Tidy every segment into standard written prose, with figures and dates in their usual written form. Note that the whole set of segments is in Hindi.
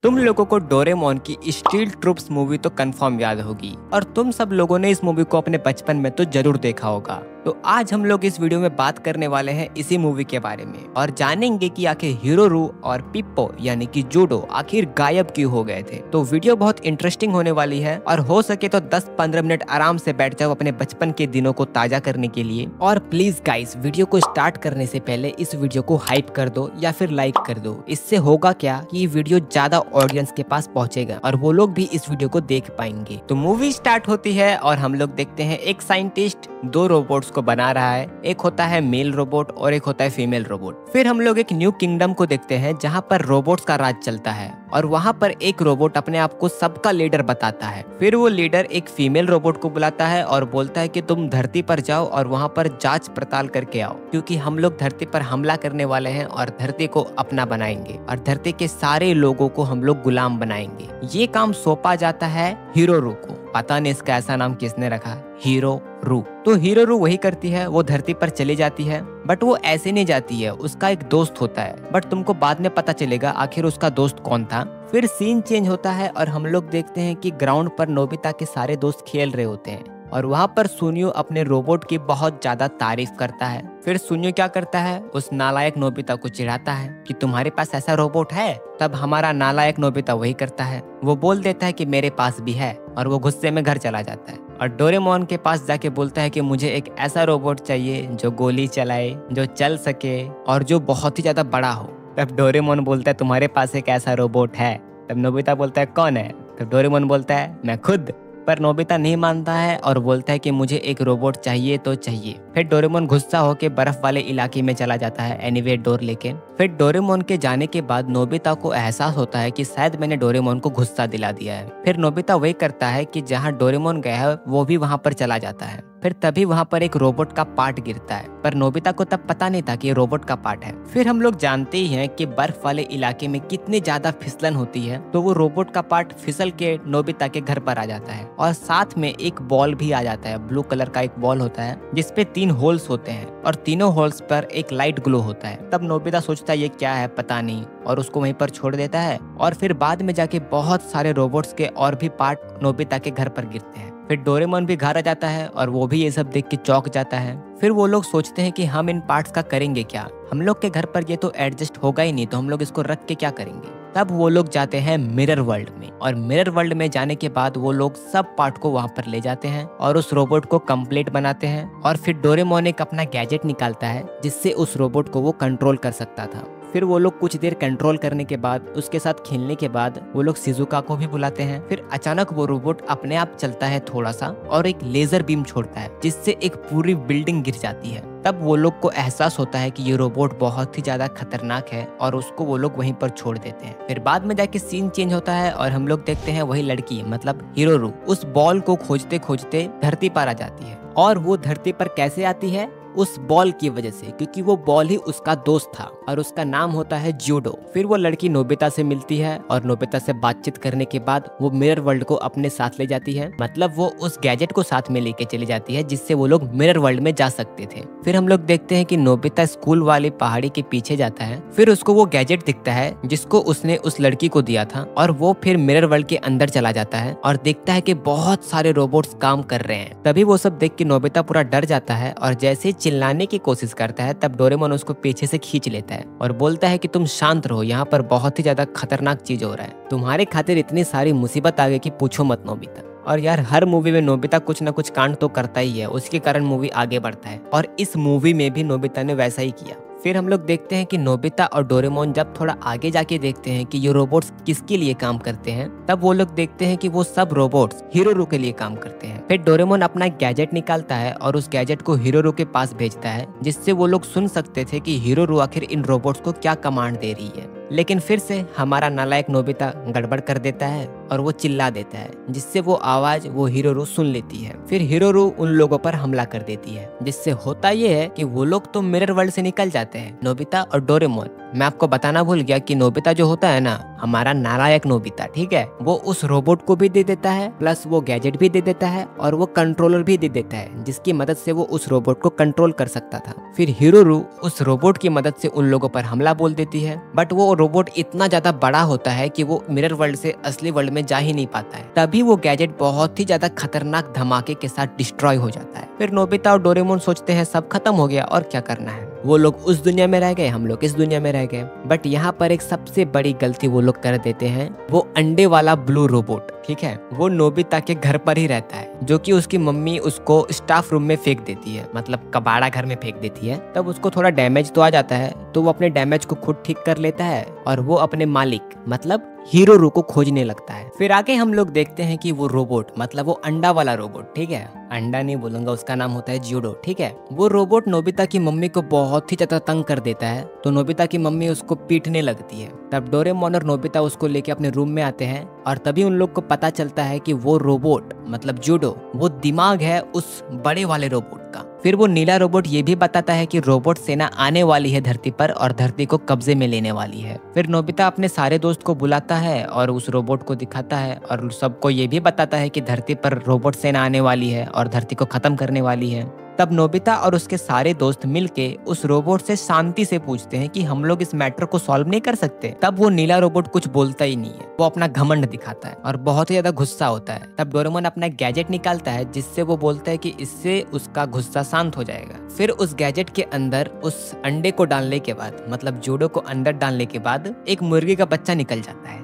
तुम लोगों को डोरेमोन की स्टील ट्रूप्स मूवी तो कंफर्म याद होगी और तुम सब लोगों ने इस मूवी को अपने बचपन में तो जरूर देखा होगा। तो आज हम लोग इस वीडियो में बात करने वाले हैं इसी मूवी के बारे में और जानेंगे कि आखिर हीरोरू और पिप्पो यानी कि जूडो आखिर गायब क्यों हो गए थे। तो वीडियो बहुत इंटरेस्टिंग होने वाली है और हो सके तो 10-15 मिनट आराम से बैठ जाओ अपने बचपन के दिनों को ताजा करने के लिए। और प्लीज गाइस, वीडियो को स्टार्ट करने से पहले इस वीडियो को हाइप कर दो या फिर लाइक कर दो। इससे होगा क्या कि ये वीडियो ज्यादा ऑडियंस के पास पहुंचेगा और वो लोग भी इस वीडियो को देख पाएंगे। तो मूवी स्टार्ट होती है और हम लोग देखते हैं एक साइंटिस्ट 2 रोबोट्स को बना रहा है। एक होता है मेल रोबोट और एक होता है फीमेल रोबोट। फिर हम लोग एक न्यू किंगडम को देखते हैं जहाँ पर रोबोट्स का राज चलता है और वहाँ पर एक रोबोट अपने आप को सबका लीडर बताता है। फिर वो लीडर एक फीमेल रोबोट को बुलाता है और बोलता है कि तुम धरती पर जाओ और वहाँ पर जांच पड़ताल करके आओ, क्योंकि हम लोग धरती पर हमला करने वाले हैं और धरती को अपना बनाएंगे और धरती के सारे लोगों को हम लोग गुलाम बनाएंगे। ये काम सौंपा जाता है हीरोरू को। पता नहीं इसका ऐसा नाम किसने रखा, हीरोरू। तो हीरोरू वही करती है, वो धरती पर चली जाती है। बट वो ऐसे नहीं जाती है, उसका एक दोस्त होता है। बट तुमको बाद में पता चलेगा आखिर उसका दोस्त कौन था। फिर सीन चेंज होता है और हम लोग देखते हैं कि ग्राउंड पर नोबिता के सारे दोस्त खेल रहे होते हैं और वहाँ पर सुनियो अपने रोबोट की बहुत ज्यादा तारीफ करता है। फिर सुनियो क्या करता है, उस नालायक नोबिता को चिढ़ाता है कि तुम्हारे पास ऐसा रोबोट है। तब हमारा नालायक नोबिता वही करता है, वो बोल देता है कि मेरे पास भी है और वो गुस्से में घर चला जाता है और डोरेमोन के पास जाके बोलता है कि मुझे एक ऐसा रोबोट चाहिए जो गोली चलाए, जो चल सके और जो बहुत ही ज्यादा बड़ा हो। तब डोरेमोन बोलता है तुम्हारे पास एक ऐसा रोबोट है। तब नोबिता बोलता है कौन है। तब डोरेमोन बोलता है मैं खुद। पर नोबिता नहीं मानता है और बोलता है कि मुझे एक रोबोट चाहिए तो चाहिए। फिर डोरेमोन गुस्सा होकर बर्फ वाले इलाके में चला जाता है एनीवे डोर लेके। फिर डोरेमोन के जाने के बाद नोबिता को एहसास होता है कि शायद मैंने डोरेमोन को गुस्सा दिला दिया है। फिर नोबिता वही करता है कि जहाँ डोरेमोन गया है वो भी वहाँ पर चला जाता है। फिर तभी वहाँ पर एक रोबोट का पार्ट गिरता है, पर नोबिता को तब पता नहीं था कि ये रोबोट का पार्ट है। फिर हम लोग जानते ही हैं कि बर्फ वाले इलाके में कितनी ज्यादा फिसलन होती है, तो वो रोबोट का पार्ट फिसल के नोबिता के घर पर आ जाता है और साथ में एक बॉल भी आ जाता है। ब्लू कलर का एक बॉल होता है जिसपे 3 होल्स होते हैं और तीनों होल्स पर एक लाइट ग्लो होता है। तब नोबिता सोचता है ये क्या है पता नहीं और उसको वहीं पर छोड़ देता है। और फिर बाद में जाके बहुत सारे रोबोट्स के और भी पार्ट नोबिता के घर पर गिरते हैं। फिर डोरेमोन भी घर आ जाता है और वो भी ये सब देख के चौंक जाता है। फिर वो लोग सोचते हैं कि हम इन पार्ट्स का करेंगे क्या, हम लोग के घर पर ये तो एडजस्ट होगा ही नहीं, तो हम लोग इसको रख के क्या करेंगे। तब वो लोग जाते हैं मिरर वर्ल्ड में और मिरर वर्ल्ड में जाने के बाद वो लोग सब पार्ट को वहाँ पर ले जाते हैं और उस रोबोट को कंप्लीट बनाते हैं। और फिर डोरेमोन एक अपना गैजेट निकालता है जिससे उस रोबोट को वो कंट्रोल कर सकता था। फिर वो लोग कुछ देर कंट्रोल करने के बाद, उसके साथ खेलने के बाद वो लोग शिजुका को भी बुलाते हैं। फिर अचानक वो रोबोट अपने आप चलता है थोड़ा सा और एक लेजर बीम छोड़ता है जिससे एक पूरी बिल्डिंग गिर जाती है। तब वो लोग को एहसास होता है कि ये रोबोट बहुत ही ज्यादा खतरनाक है और उसको वो लोग वहीं पर छोड़ देते हैं। फिर बाद में जाके सीन चेंज होता है और हम लोग देखते हैं वही लड़की मतलब हीरोरू उस बॉल को खोजते खोजते धरती पर आ जाती है। और वो धरती पर कैसे आती है, उस बॉल की वजह से, क्योंकि वो बॉल ही उसका दोस्त था और उसका नाम होता है जूडो। फिर वो लड़की नोबिता से मिलती है और नोबिता से बातचीत करने के बाद वो मिरर वर्ल्ड को अपने साथ ले जाती है, मतलब वो उस गैजेट को साथ में लेके चली जाती है जिससे वो लोग मिरर वर्ल्ड में जा सकते थे। फिर हम लोग देखते हैं कि नोबिता स्कूल वाली पहाड़ी के पीछे जाता है। फिर उसको वो गैजेट दिखता है जिसको उसने उस लड़की को दिया था और वो फिर मिरर वर्ल्ड के अंदर चला जाता है और देखता है कि बहुत सारे रोबोट्स काम कर रहे हैं। तभी वो सब देख के नोबिता पूरा डर जाता है और जैसे चिल्लाने की कोशिश करता है तब डोरेमोन उसको पीछे से खींच लेता है और बोलता है कि तुम शांत रहो, यहाँ पर बहुत ही ज्यादा खतरनाक चीज हो रहा है, तुम्हारे खातिर इतनी सारी मुसीबत आ गई कि पूछो मत नोबिता। और यार हर मूवी में नोबिता कुछ ना कुछ कांड तो करता ही है, उसके कारण मूवी आगे बढ़ता है और इस मूवी में भी नोबिता ने वैसा ही किया। फिर हम लोग देखते हैं कि नोबिता और डोरेमोन जब थोड़ा आगे जाके देखते हैं कि ये रोबोट्स किसके लिए काम करते हैं, तब वो लोग देखते हैं कि वो सब रोबोट्स हीरोरू के लिए काम करते हैं। फिर डोरेमोन अपना गैजेट निकालता है और उस गैजेट को हीरोरू के पास भेजता है जिससे वो लोग सुन सकते थे कि हीरोरू आखिर इन रोबोट्स को क्या कमांड दे रही है। लेकिन फिर से हमारा नालायक नोबिता गड़बड़ कर देता है और वो चिल्ला देता है, जिससे वो आवाज वो हिरोरू सुन लेती है। फिर हिरोरू उन लोगों पर हमला कर देती है, जिससे होता ये है कि वो लोग तो मिरर वर्ल्ड से निकल जाते हैं, नोबिता और डोरेमोन। मैं आपको बताना भूल गया कि नोबिता जो होता है ना, हमारा नालायक नोबिता, ठीक है, वो उस रोबोट को भी दे देता है, प्लस वो गैजेट भी दे देता है और वो कंट्रोलर भी दे देता है, जिसकी मदद से वो उस रोबोट को कंट्रोल कर सकता था। फिर हिरोरू उस रोबोट की मदद से उन लोगों पर हमला बोल देती है, बट वो रोबोट इतना ज्यादा बड़ा होता है कि वो मिरर वर्ल्ड से असली वर्ल्ड में जा ही नहीं पाता है। तभी वो गैजेट बहुत ही ज्यादा खतरनाक धमाके के साथ डिस्ट्रॉय हो जाता है। फिर नोबिता और डोरेमोन सोचते हैं सब खत्म हो गया और क्या करना है। वो लोग उस दुनिया में रह गए, हम लोग इस दुनिया में रह गए। बट यहाँ पर एक सबसे बड़ी गलती वो लोग कर देते हैं। वो अंडे वाला ब्लू रोबोट, ठीक है, वो नोबिता के घर पर ही रहता है, जो कि उसकी मम्मी उसको स्टाफ रूम में फेंक देती है, मतलब कबाड़ा घर में फेंक देती है। तब उसको थोड़ा डैमेज तो आ जाता है, तो वो अपने डैमेज को खुद ठीक कर लेता है और वो अपने मालिक मतलब हिरोरू को खोजने लगता है। फिर आगे हम लोग देखते हैं कि वो रोबोट, मतलब वो अंडा वाला रोबोट, ठीक है, अंडा नहीं बोलूंगा, उसका नाम होता है जूडो, ठीक है, वो रोबोट नोबिता की मम्मी को बहुत ही ज्यादा तंग कर देता है। तो नोबिता की मम्मी उसको पीटने लगती है। तब डोरेमोन और नोबिता उसको लेके अपने रूम में आते हैं और तभी उन लोग को पता चलता है कि वो रोबोट मतलब जूडो वो दिमाग है उस बड़े वाले रोबोट का। फिर वो नीला रोबोट ये भी बताता है कि रोबोट सेना आने वाली है धरती पर और धरती को कब्जे में लेने वाली है। फिर नोबिता अपने सारे दोस्त को बुलाता है और उस रोबोट को दिखाता है और सबको ये भी बताता है कि धरती पर रोबोट सेना आने वाली है और धरती को खत्म करने वाली है। तब नोबिता और उसके सारे दोस्त मिलके उस रोबोट से शांति से पूछते हैं कि हम लोग इस मैटर को सॉल्व नहीं कर सकते। तब वो नीला रोबोट कुछ बोलता ही नहीं है, वो अपना घमंड दिखाता है और बहुत ही ज्यादा गुस्सा होता है। तब डोरेमोन अपना गैजेट निकालता है, जिससे वो बोलता है कि इससे उसका गुस्सा शांत हो जाएगा। फिर उस गैजेट के अंदर उस अंडे को डालने के बाद, मतलब जूडो को अंदर डालने के बाद एक मुर्गी का बच्चा निकल जाता है।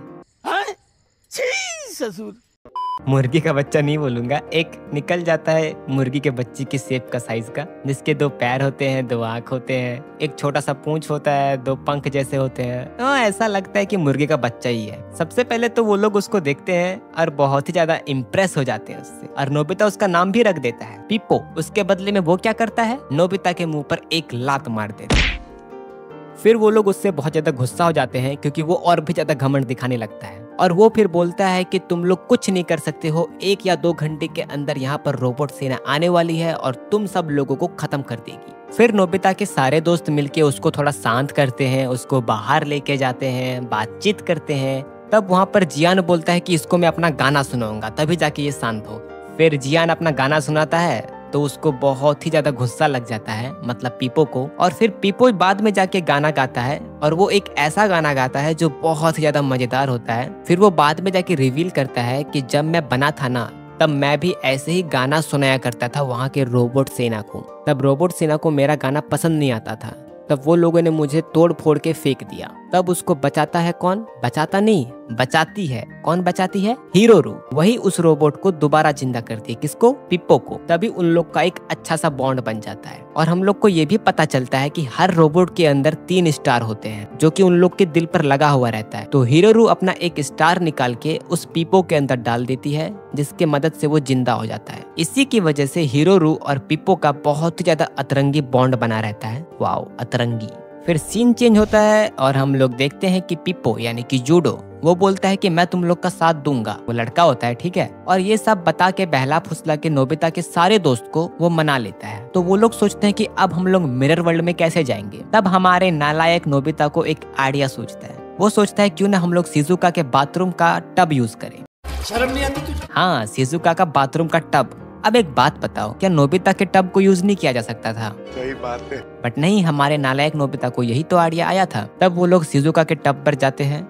ससुर, मुर्गी का बच्चा नहीं बोलूंगा, एक निकल जाता है मुर्गी के बच्चे की शेप का, साइज का, जिसके 2 पैर होते हैं, 2 आंख होते हैं, एक छोटा सा पूंछ होता है, 2 पंख जैसे होते हैं। तो ऐसा लगता है कि मुर्गी का बच्चा ही है। सबसे पहले तो वो लोग उसको देखते हैं और बहुत ही ज्यादा इम्प्रेस हो जाते हैं उससे, और नोबिता उसका नाम भी रख देता है पीपो। उसके बदले में वो क्या करता है, नोबिता के मुंह पर एक लात मार देता है। फिर वो लोग उससे बहुत ज्यादा गुस्सा हो जाते हैं, क्योंकि वो और भी ज्यादा घमंड दिखाने लगता है और वो फिर बोलता है कि तुम लोग कुछ नहीं कर सकते हो, 1 या 2 घंटे के अंदर यहाँ पर रोबोट सेना आने वाली है और तुम सब लोगों को खत्म कर देगी। फिर नोबिता के सारे दोस्त मिलके उसको थोड़ा शांत करते हैं, उसको बाहर लेके जाते हैं, बातचीत करते हैं। तब वहाँ पर जियान बोलता है कि इसको मैं अपना गाना सुनाऊंगा, तभी जाके ये शांत हो। फिर जियान अपना गाना सुनाता है तो उसको बहुत ही ज्यादा गुस्सा लग जाता है, मतलब पीपो को। और फिर पीपो बाद में जाके गाना गाता है और वो एक ऐसा गाना गाता है जो बहुत ही ज्यादा मजेदार होता है। फिर वो बाद में जाके रिवील करता है कि जब मैं बना था ना, तब मैं भी ऐसे ही गाना सुनाया करता था वहाँ के रोबोट सेना को। तब रोबोट सेना को मेरा गाना पसंद नहीं आता था, तब वो लोगों ने मुझे तोड़ फोड़ के फेंक दिया। तब उसको बचाता है कौन, बचाता नहीं, बचाती है। कौन बचाती है, हिरोरू। वही उस रोबोट को दोबारा जिंदा करती है, किसको, पिप्पो को। तभी उन लोग का एक अच्छा सा बॉन्ड बन जाता है। और हम लोग को ये भी पता चलता है कि हर रोबोट के अंदर 3 स्टार होते हैं, जो कि उन लोग के दिल पर लगा हुआ रहता है। तो हिरोरू अपना एक स्टार निकाल के उस पिप्पो के अंदर डाल देती है, जिसके मदद से वो जिंदा हो जाता है। इसी की वजह से हिरोरू और पिप्पो का बहुत ही ज्यादा अतरंगी बॉन्ड बना रहता है। वाओ, अतरंगी। फिर सीन चेंज होता है और हम लोग देखते हैं कि पिप्पो यानी कि जूडो वो बोलता है कि मैं तुम लोग का साथ दूंगा। वो लड़का होता है, ठीक है, और ये सब बता के बहला फुसला के नोबिता के सारे दोस्त को वो मना लेता है। तो वो लोग सोचते हैं कि अब हम लोग मिरर वर्ल्ड में कैसे जाएंगे। तब हमारे नालायक नोबिता को एक आइडिया सूझता है। वो सोचता है क्यों ना हम लोग शिजुका के बाथरूम का टब यूज करें। शर्म नहीं आती तुझे? हाँ, शिजुका का बाथरूम का टब। अब एक बात बताओ, क्या नोबिता के टब को यूज नहीं किया जा सकता था? सही बात है। बट नहीं, हमारे नालायक नोबिता को यही तो आइडिया आया था। तब वो लोग शिजुका के टब पर जाते हैं,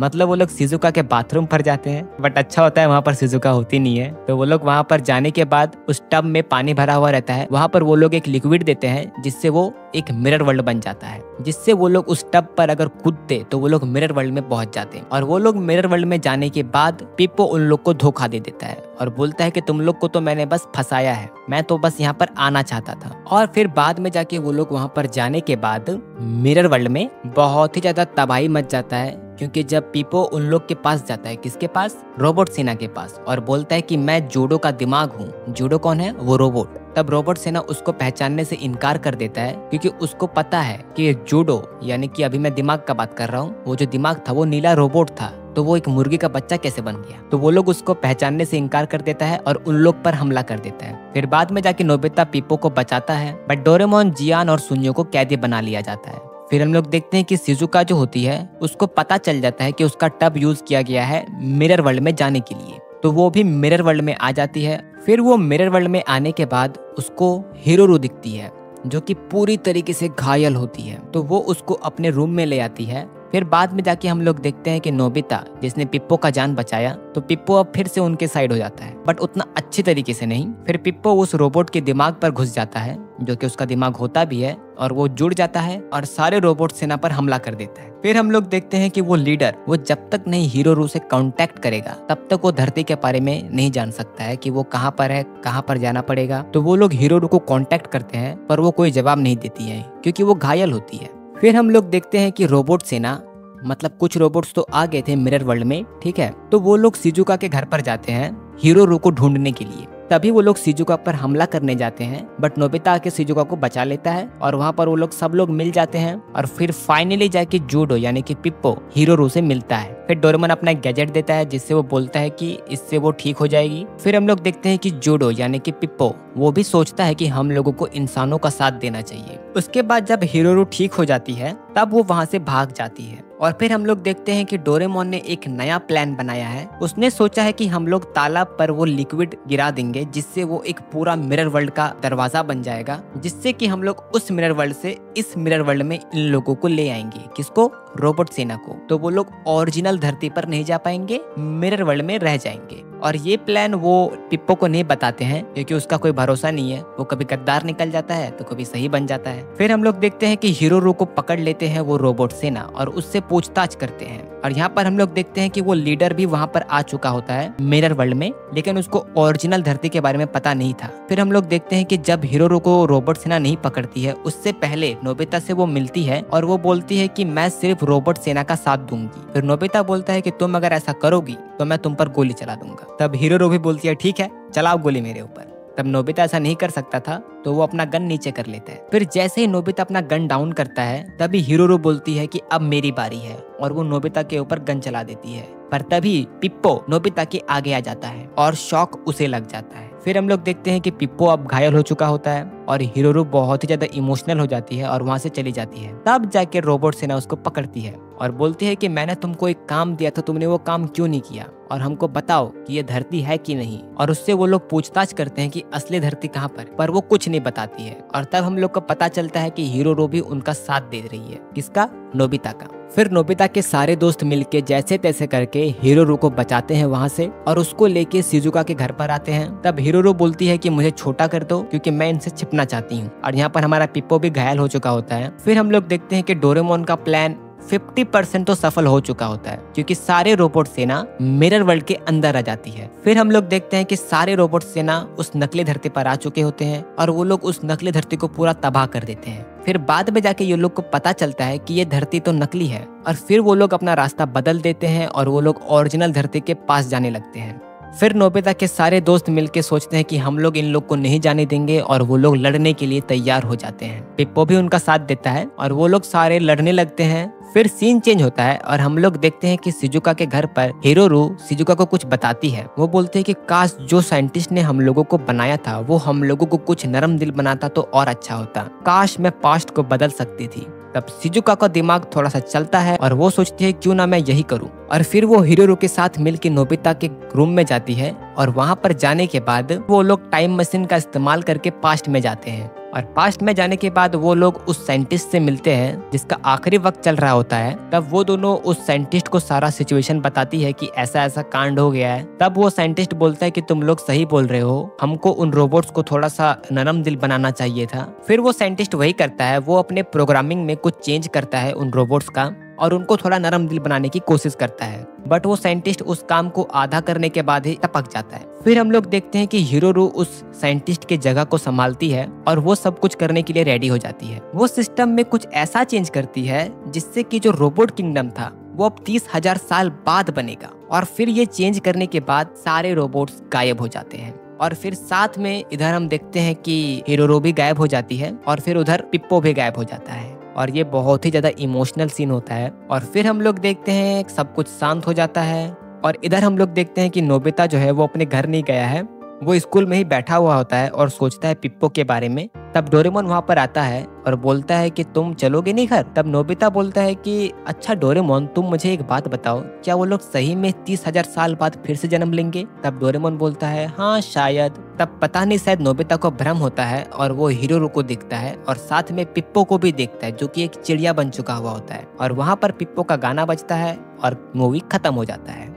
मतलब वो लोग शिजुका के बाथरूम पर जाते हैं। बट अच्छा होता है वहाँ पर शिजुका होती नहीं है। तो वो लोग वहाँ पर जाने के बाद उस टब में पानी भरा हुआ रहता है, वहाँ पर वो लोग एक लिक्विड देते हैं, जिससे वो एक मिरर वर्ल्ड बन जाता है, जिससे वो लोग उस टब पर अगर कूदते तो वो लोग मिरर वर्ल्ड में पहुंच जाते हैं। और वो लोग मिरर वर्ल्ड में जाने के बाद पिप्पो उन लोग को धोखा दे देता है और बोलता है कि तुम लोग को तो मैंने बस फंसाया है, मैं तो बस यहाँ पर आना चाहता था। और फिर बाद में जाके वो लोग वहाँ पर जाने के बाद मिरर वर्ल्ड में बहुत ही ज्यादा तबाही मच जाता है, क्योंकि जब पिप्पो उन लोग के पास जाता है, किसके पास, रोबोट सेना के पास, और बोलता है कि मैं जूडो का दिमाग हूँ। जूडो कौन है, वो रोबोट। तब रोबोट सेना उसको पहचानने से इनकार कर देता है, क्योंकि उसको पता है कि जूडो यानी कि अभी मैं दिमाग का बात कर रहा हूँ, वो जो दिमाग था वो नीला रोबोट था, तो वो एक मुर्गी का बच्चा कैसे बन गया। तो वो लोग उसको पहचानने से इनकार कर देता है और उन लोग पर हमला कर देता है। फिर बाद में जाके नोबिता पिप्पो को बचाता है, बट डोरेमोन, जियान और सुनियो को कैदी बना लिया जाता है। फिर हम लोग देखते हैं कि शिजुका जो होती है उसको पता चल जाता है कि उसका टब यूज किया गया है मिरर वर्ल्ड में जाने के लिए, तो वो भी मिरर वर्ल्ड में आ जाती है। फिर वो मिरर वर्ल्ड में आने के बाद उसको हिरोरू दिखती है जो कि पूरी तरीके से घायल होती है, तो वो उसको अपने रूम में ले आती है। फिर बाद में जाके हम लोग देखते हैं कि नोबिता जिसने पिप्पो का जान बचाया, तो पिप्पो अब फिर से उनके साइड हो जाता है, बट उतना अच्छी तरीके से नहीं। फिर पिप्पो उस रोबोट के दिमाग पर घुस जाता है जो कि उसका दिमाग होता भी है, और वो जुड़ जाता है और सारे रोबोट सेना पर हमला कर देता है। फिर हम लोग देखते हैं कि वो लीडर वो जब तक नहीं हिरोरू से कांटेक्ट करेगा तब तक वो धरती के बारे में नहीं जान सकता है कि वो कहाँ पर है, कहाँ पर जाना पड़ेगा। तो वो लोग हिरोरू को कांटेक्ट करते हैं पर वो कोई जवाब नहीं देती है क्योंकि वो घायल होती है। फिर हम लोग देखते हैं कि रोबोट सेना, मतलब कुछ रोबोट्स तो आ गए थे मिरर वर्ल्ड में, ठीक है, तो वो लोग शिजुका के घर पर जाते हैं हिरोरू को ढूंढने के लिए। तभी वो लोग शिजुका पर हमला करने जाते हैं, बट नोबिता आके शिजुका को बचा लेता है और वहाँ पर वो लोग सब लोग मिल जाते हैं। और फिर फाइनली जाके जूडो यानी कि पिप्पो हिरोरू से मिलता है। फिर डोरेमोन अपना गैजेट देता है जिससे वो बोलता है कि इससे वो ठीक हो जाएगी। फिर हम लोग देखते हैं कि जूडो यानी कि पिप्पो वो भी सोचता है कि हम लोगों को इंसानों का साथ देना चाहिए। उसके बाद जब हिरोरू ठीक हो जाती है तब वो वहाँ से भाग जाती है। और फिर हम लोग देखते हैं कि डोरेमोन ने एक नया प्लान बनाया है। उसने सोचा है कि हम लोग तालाब पर वो लिक्विड गिरा देंगे जिससे वो एक पूरा मिरर वर्ल्ड का दरवाजा बन जाएगा, जिससे कि हम लोग उस मिरर वर्ल्ड से इस मिरर वर्ल्ड में इन लोगों को ले आएंगे। किसको? रोबोट सेना को। तो वो लोग ओरिजिनल धरती पर नहीं जा पाएंगे, मिरर वर्ल्ड में रह जाएंगे। और ये प्लान वो पिप्पो को नहीं बताते हैं क्योंकि उसका कोई भरोसा नहीं है, वो कभी गद्दार निकल जाता है तो कभी सही बन जाता है। फिर हम लोग देखते हैं कि हिरोरू को पकड़ लेते हैं वो रोबोट सेना और उससे पूछताछ करते हैं। और यहाँ पर हम लोग देखते हैं कि वो लीडर भी वहाँ पर आ चुका होता है मिरर वर्ल्ड में, लेकिन उसको ओरिजिनल धरती के बारे में पता नहीं था। फिर हम लोग देखते हैं कि जब हिरोरू को रोबोट सेना नहीं पकड़ती है उससे पहले नोबिता से वो मिलती है और वो बोलती है कि मैं सिर्फ रोबोट सेना का साथ दूंगी। फिर नोबिता बोलता है कि तुम अगर ऐसा करोगी तो मैं तुम पर गोली चला दूंगा। तब हिरोरू भी बोलती है ठीक है चलाओ गोली मेरे ऊपर। तब नोबिता ऐसा नहीं कर सकता था तो वो अपना गन नीचे कर लेता है। फिर जैसे ही नोबिता अपना गन डाउन करता है तभी हिरोरू बोलती है कि अब मेरी बारी है और वो नोबिता के ऊपर गन चला देती है। पर तभी पिप्पो नोबिता के आगे आ जाता है और शॉक उसे लग जाता है। फिर हम लोग देखते हैं कि पिप्पो अब घायल हो चुका होता है और हिरोरू बहुत ही ज्यादा इमोशनल हो जाती है और वहाँ से चली जाती है। तब जाके रोबोट सेना उसको पकड़ती है और बोलती है कि मैंने तुमको एक काम दिया था, तुमने वो काम क्यों नहीं किया और हमको बताओ कि ये धरती है कि नहीं। और उससे वो लोग पूछताछ करते हैं कि असली धरती कहाँ पर वो कुछ नहीं बताती है। और तब हम लोग को पता चलता है कि हिरोरू भी उनका साथ दे रही है। किसका? नोबिता का। फिर नोबिता के सारे दोस्त मिलके जैसे तैसे करके हिरोरू को बचाते हैं वहाँ से और उसको लेके शिजुका के घर पर आते हैं। तब हिरोरू बोलती है कि मुझे छोटा कर दो क्योंकि मैं इनसे छिपना चाहती हूँ। और यहाँ पर हमारा पिप्पो भी घायल हो चुका होता है। फिर हम लोग देखते हैं कि डोरेमोन का प्लान 50% तो सफल हो चुका होता है क्योंकि सारे रोबोट सेना मिरर वर्ल्ड के अंदर आ जाती है। फिर हम लोग देखते हैं कि सारे रोबोट सेना उस नकली धरती पर आ चुके होते हैं और वो लोग उस नकली धरती को पूरा तबाह कर देते हैं। फिर बाद में जाके ये लोग को पता चलता है कि ये धरती तो नकली है और फिर वो लोग अपना रास्ता बदल देते हैं और वो लोग ओरिजिनल धरती के पास जाने लगते हैं। फिर नोबिता के सारे दोस्त मिलके सोचते हैं कि हम लोग इन लोग को नहीं जाने देंगे और वो लोग लड़ने के लिए तैयार हो जाते हैं। पिप्पो भी उनका साथ देता है और वो लोग सारे लड़ने लगते हैं। फिर सीन चेंज होता है और हम लोग देखते हैं कि शिजुका के घर पर हिरोरू शिजुका को कुछ बताती है। वो बोलते हैं कि काश जो साइंटिस्ट ने हम लोगों को बनाया था वो हम लोगों को कुछ नरम दिल बनाता तो और अच्छा होता। काश मैं पास्ट को बदल सकती थी। तब शिजुका का दिमाग थोड़ा सा चलता है और वो सोचती है क्यों ना मैं यही करूं। और फिर वो हिरोरू के साथ मिलकर नोबिता के रूम में जाती है और वहां पर जाने के बाद वो लोग टाइम मशीन का इस्तेमाल करके पास्ट में जाते हैं। और पास्ट में जाने के बाद वो लोग उस साइंटिस्ट से मिलते हैं जिसका आखिरी वक्त चल रहा होता है। तब वो दोनों उस साइंटिस्ट को सारा सिचुएशन बताती है कि ऐसा ऐसा कांड हो गया है। तब वो साइंटिस्ट बोलता है कि तुम लोग सही बोल रहे हो, हमको उन रोबोट्स को थोड़ा सा नरम दिल बनाना चाहिए था। फिर वो साइंटिस्ट वही करता है, वो अपने प्रोग्रामिंग में कुछ चेंज करता है उन रोबोट्स का और उनको थोड़ा नरम दिल बनाने की कोशिश करता है। बट वो साइंटिस्ट उस काम को आधा करने के बाद ही टपक जाता है। फिर हम लोग देखते हैं कि हिरोरू उस साइंटिस्ट के जगह को संभालती है और वो सब कुछ करने के लिए रेडी हो जाती है। वो सिस्टम में कुछ ऐसा चेंज करती है जिससे कि जो रोबोट किंगडम था वो अब 30,000 साल बाद बनेगा। और फिर ये चेंज करने के बाद सारे रोबोट्स गायब हो जाते हैं। और फिर साथ में इधर हम देखते हैं कि हिरोरू भी गायब हो जाती है और फिर उधर पिप्पो भी गायब हो जाता है। और ये बहुत ही ज़्यादा इमोशनल सीन होता है। और फिर हम लोग देखते हैं सब कुछ शांत हो जाता है और इधर हम लोग देखते हैं कि नोबिता जो है वो अपने घर नहीं गया है, वो स्कूल में ही बैठा हुआ होता है और सोचता है पिप्पो के बारे में। तब डोरेमोन वहाँ पर आता है और बोलता है कि तुम चलोगे नहीं घर। तब नोबिता बोलता है कि अच्छा डोरेमोन, तुम मुझे एक बात बताओ, क्या वो लोग सही में 30,000 साल बाद फिर से जन्म लेंगे? तब डोरेमोन बोलता है हाँ शायद। तब पता नहीं शायद नोबिता को भ्रम होता है और वो हीरो को दिखता है और साथ में पिप्पो को भी देखता है जो कि एक चिड़िया बन चुका हुआ होता है। और वहाँ पर पिप्पो का गाना बजता है और मूवी खत्म हो जाता है।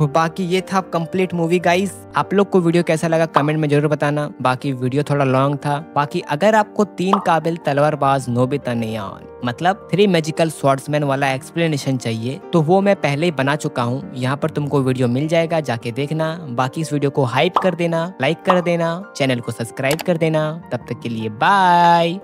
बाकी ये था कंप्लीट मूवी गाइस। आप लोग को वीडियो कैसा लगा कमेंट में जरूर बताना। बाकी वीडियो थोड़ा लॉन्ग था। बाकी अगर आपको 3 काबिल तलवारबाज नोबिता नेयान मतलब 3 मैजिकल स्वॉर्ड्समैन वाला एक्सप्लेनेशन चाहिए तो वो मैं पहले ही बना चुका हूँ। यहाँ पर तुमको वीडियो मिल जाएगा, जाके देखना। बाकी इस वीडियो को हाइप कर देना, लाइक कर देना, चैनल को सब्सक्राइब कर देना। तब तक के लिए बाय।